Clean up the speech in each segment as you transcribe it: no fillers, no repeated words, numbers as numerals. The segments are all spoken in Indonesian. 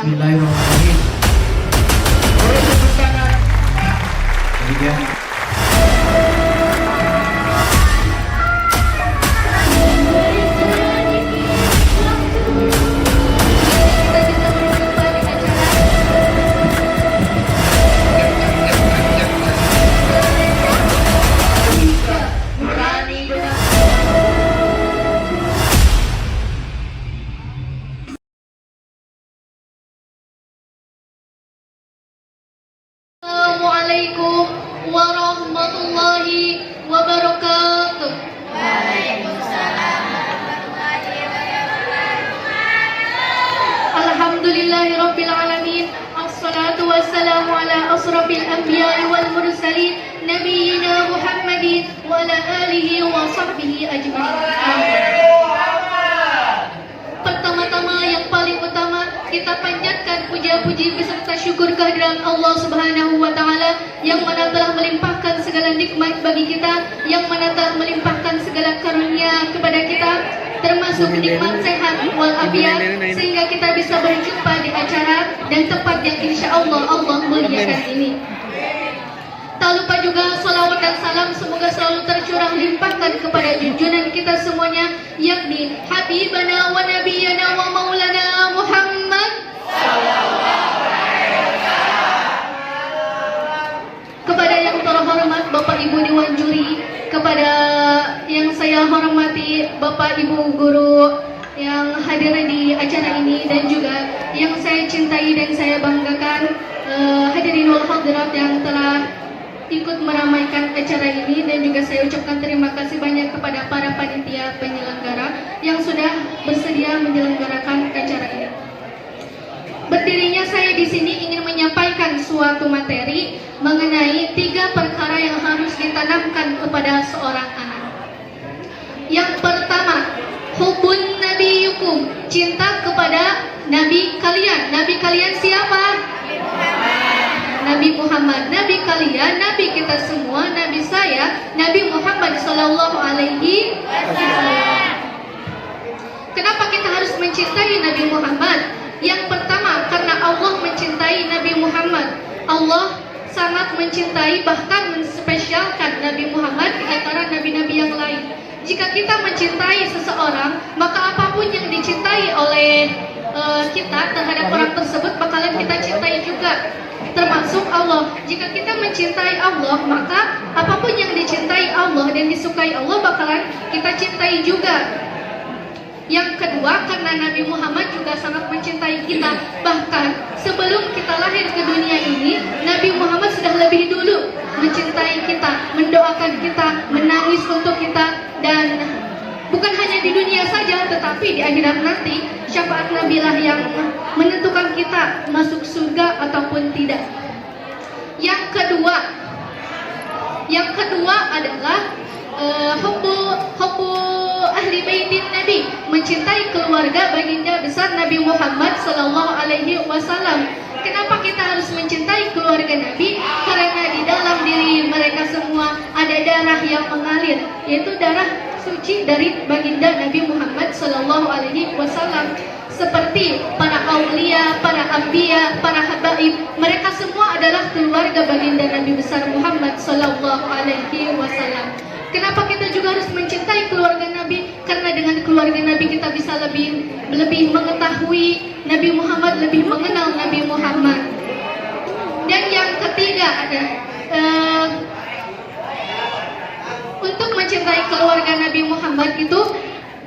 Bismillahirrahmanirrahim. Demikian. Assalamualaikum warahmatullahi wabarakatuh. Waalaikumsalam warahmatullahi wabarakatuh. Alhamdulillahirabbil alamin. Assalatu wassalamu ala asrafil anbiya'i wal mursalin nabiyyina Muhammadin wa ala alihi wa sahbihi ajma'in. Pertama-tama yang paling utama kita panjatkan puja-puji beserta syukur kehadiran Allah Subhanahu wa taala yang mana telah melimpahkan segala nikmat bagi kita, yang mana telah melimpahkan segala karunia kepada kita, termasuk nikmat sehat wal afiat, sehingga kita bisa berjumpa di acara dan tempat yang insyaallah Allah muliakan ini. Tak lupa juga salawat dan salam semoga selalu tercurah limpahkan kepada junjungan kita semuanya, yakni Habibana wa Nabiyana wa Maulana Muhammad sallallahu alaihi wasallam. Kepada yang terhormat Bapak Ibu Dewan Juri, kepada yang saya hormati Bapak Ibu guru yang hadir di acara ini, dan juga yang saya cintai dan saya banggakan hadirin wal hadirat yang telah ikut meramaikan acara ini, dan juga saya ucapkan terima kasih banyak kepada para panitia penyelenggara yang sudah bersedia menyelenggarakan acara ini. Berdirinya saya di sini ingin menyampaikan suatu materi mengenai 3 perkara yang harus ditanamkan kepada seorang anak. Yang pertama, hubun nabiyukum, cinta kepada nabi kalian. Nabi kalian siapa? Nabi Muhammad. Nabi kalian, nabi kita semua, nabi saya, Nabi Muhammad sallallahu alaihi wasallam. Kenapa kita harus mencintai Nabi Muhammad? Yang pertama, karena Allah mencintai Nabi Muhammad. Allah sangat mencintai, bahkan menspesialkan Nabi Muhammad di antara nabi-nabi yang lain. Jika kita mencintai seseorang, maka apapun yang dicintai oleh kita terhadap orang tersebut bakalan kita cintai juga, termasuk Allah. Jika kita mencintai Allah, maka apapun yang dicintai Allah dan disukai Allah bakalan kita cintai juga. Yang kedua, karena Nabi Muhammad juga sangat mencintai kita. Bahkan sebelum kita lahir ke dunia ini, Nabi Muhammad sudah lebih dulu mencintai kita, mendoakan kita, menangis untuk kita, dan bukan hanya di dunia saja, tetapi di akhirat nanti syafaat Nabilah yang menentukan kita masuk surga ataupun tidak. Yang kedua adalah hubbu ahli baitin Nabi, mencintai keluarga baginda besar Nabi Muhammad sallallahu alaihi wasallam. Kenapa kita harus mencintai keluarga Nabi? Karena di dalam diri mereka semua ada darah yang mengalir, yaitu darah suci dari baginda Nabi Muhammad sallallahu alaihi wasallam. Seperti para aulia, para anbiya, para habaib, mereka semua adalah keluarga baginda Nabi besar Muhammad sallallahu alaihi wasallam. Kenapa kita juga harus mencintai keluarga Nabi? Karena dengan keluarga Nabi kita bisa lebih mengetahui Nabi Muhammad, lebih mengenal Nabi Muhammad. Dan yang ketiga ada untuk mencintai keluarga Nabi Muhammad itu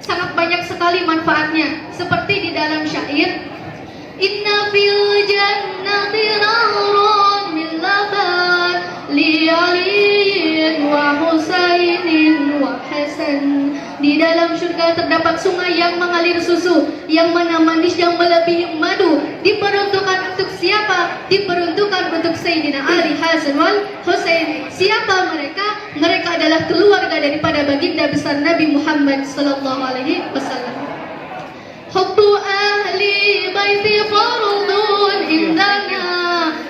sangat banyak sekali manfaatnya. Seperti di dalam syair, inna fil jannati nahrun min laban li aliyin wa husainin wa hasan. Di dalam surga terdapat sungai yang mengalir susu, yang mana manis yang melebihi madu. Diperuntukkan untuk siapa? Diperuntukkan untuk Sayyidina Ali, Hasan wal Husain. Siapa mereka? Mereka adalah keluarga daripada baginda besar Nabi Muhammad sallallahu alaihi wasallam. Hubbu ahli baiti fardun indana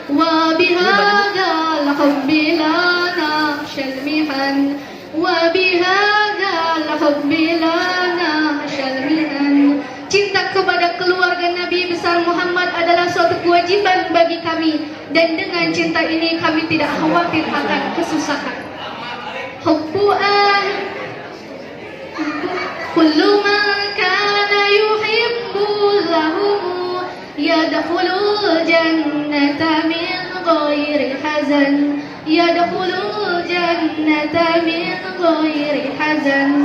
wa bihadzal hubbi lana syalmihan wa bihadzal hubbi lana syalmihan. Cinta kepada keluarga Nabi besar Muhammad adalah suatu kewajiban bagi kami, dan dengan cinta ini kami tidak khawatir akan kesusahan. Hubbu'ah kullu man kana yuhibbu lahum yadkhulul jannata min ghairi hazan, yadkhulul jannata min ghairi hazan.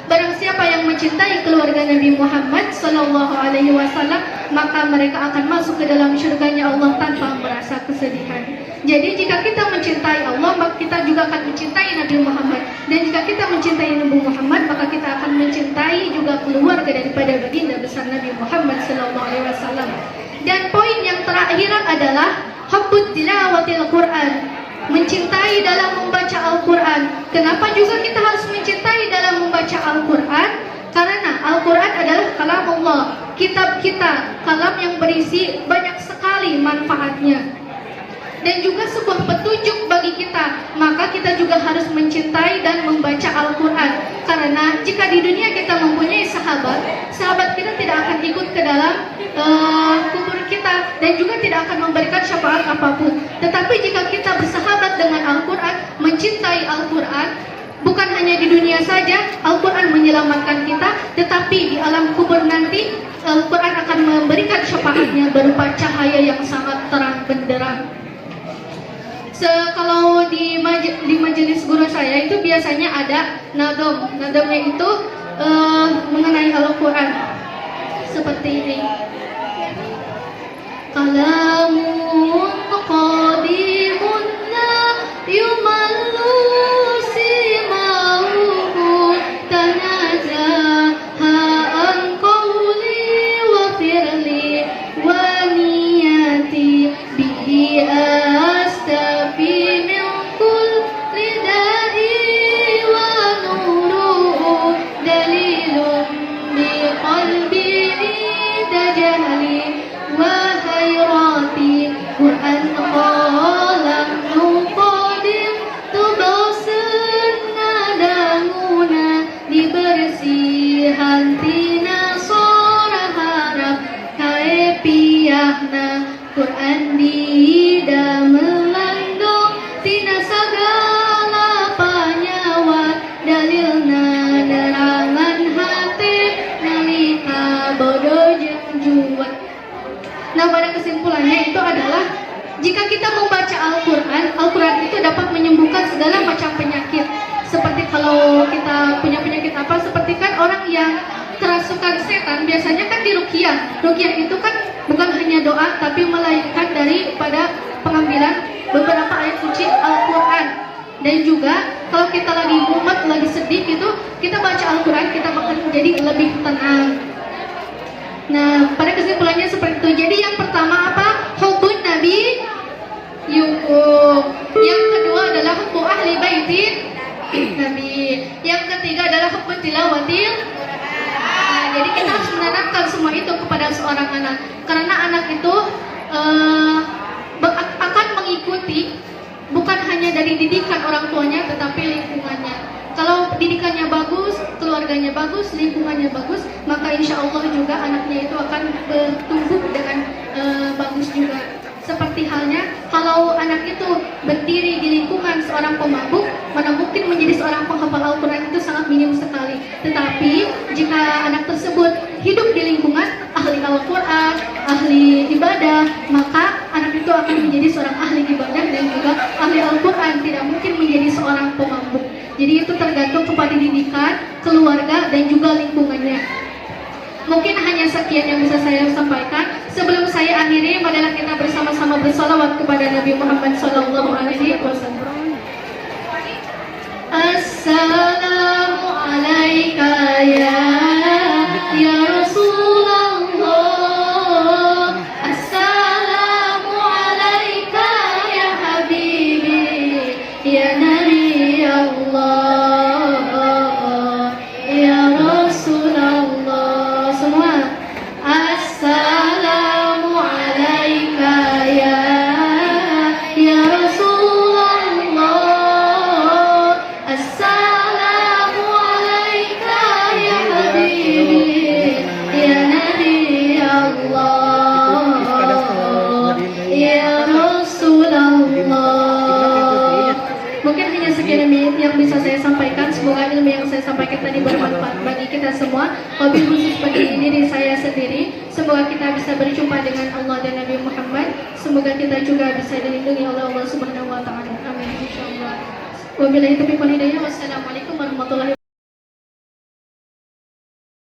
Barang siapa yang mencintai keluarga Nabi Muhammad Sallallahu Alaihi Wasallam, maka mereka akan masuk ke dalam surganya Allah tanpa merasa kesedihan. Jadi jika kita mencintai Allah, maka kita juga akan mencintai Nabi Muhammad. Dan jika kita mencintai Nabi Muhammad, maka kita akan mencintai juga keluarga daripada baginda besar Nabi Muhammad Sallallahu Alaihi Wasallam. Dan poin yang terakhir adalah hubbut tilawatil Quran, mencintai dalam membaca Al-Quran. Kenapa juga kita harus mencintai dalam membaca Al-Quran? Karena Al-Quran adalah kalam Allah, kitab kita, kalam yang berisi banyak sekali manfaatnya dan juga sebuah petunjuk bagi kita. Maka kita juga harus mencintai dan membaca Al-Quran. Karena jika di dunia kita mempunyai sahabat kita tidak akan ikut ke dalam kubur kita dan juga tidak akan memberikan syafaat apapun. Tetapi jika kita bersahabat dengan Al-Quran, mencintai Al-Quran, bukan hanya di dunia saja Al-Quran menyelamatkan kita, tetapi di alam kubur nanti Al-Quran akan memberikan syafaatnya berupa cahaya yang sangat terang benderang. Kalau di majelis guru saya itu biasanya ada nadomnya itu mengenai Al-Quran seperti ini. Kalamun qadimun la yumallu simauhu tanazaha an qawli wa firli wa niyati bihi astafi min kulli da'i wa nuruhu dalilun bi qalbi tajali wa hayrati Quran qalam nuqadim tubasin nadamuna dibersihan tina sora harap kae piyahna Quran dida melandung tina sagala panyawat dalilna nerangan hati nalika bodoh jeung juwat. Nah, pada kesimpulannya itu adalah jika kita membaca Al-Quran, Al-Quran itu dapat menyembuhkan segala macam penyakit. Seperti kalau kita punya penyakit apa, seperti kan orang yang kerasukan setan, biasanya kan di ruqyah. Ruqyah itu kan bukan hanya doa, tapi melainkan daripada pengambilan beberapa ayat suci Al-Quran. Dan juga kalau kita lagi mumet, lagi sedih gitu, kita baca Al-Quran, kita bakal menjadi lebih tenang. Nah, pada kesimpulannya seperti itu. Jadi yang pertama apa? Hubbun Nabi Yusuf. Yang kedua adalah hubbu ahli baitin Nabi. Yang ketiga adalah hubbun tilawatil. Nah, jadi kita harus menanamkan semua itu kepada seorang anak. Karena anak itu akan mengikuti bukan hanya dari didikan orang tuanya, tetapi lingkungannya. Kalau didikannya bagus, keluarganya bagus, lingkungannya bagus, maka insya Allah juga anaknya itu akan bertumbuh dengan bagus juga. Seperti halnya kalau anak itu berdiri di lingkungan seorang pemabuk, mana mungkin menjadi seorang penghafal Al-Quran itu sangat minim sekali. Tetapi jika anak tersebut hidup di lingkungan ahli Al-Quran, ahli ibadah, maka anak itu akan menjadi seorang ahli ibadah dan juga ahli Al-Quran, tidak mungkin menjadi seorang pemabuk. Jadi itu tergantung kepada didikan, keluarga, dan juga lingkungannya. Mungkin hanya sekian yang bisa saya sampaikan. Sebelum saya akhiri, marilah kita bersama-sama bersalawat kepada Nabi Muhammad SAW. Assalamu alayka ya Rasulullah. Assalamu alayka ya Habibi, ya Nabi Allah, ya Rasulullah. Semua Assalamu alayka ya Rasulullah. Assalamu alayka ya Habibi. Ya sekian yang bisa saya sampaikan. Semoga ilmu yang saya sampaikan tadi bermanfaat bagi kita semua. Wabil khusus bagi diri saya sendiri. Semoga kita bisa berjumpa dengan Allah dan Nabi Muhammad. Semoga kita juga bisa dilindungi oleh Allah Subhanahu Wa Taala. Amin. Insyaallah. Wabillahi taufiq wal hidayah. Wassalamualaikum warahmatullahi wabarakatuh.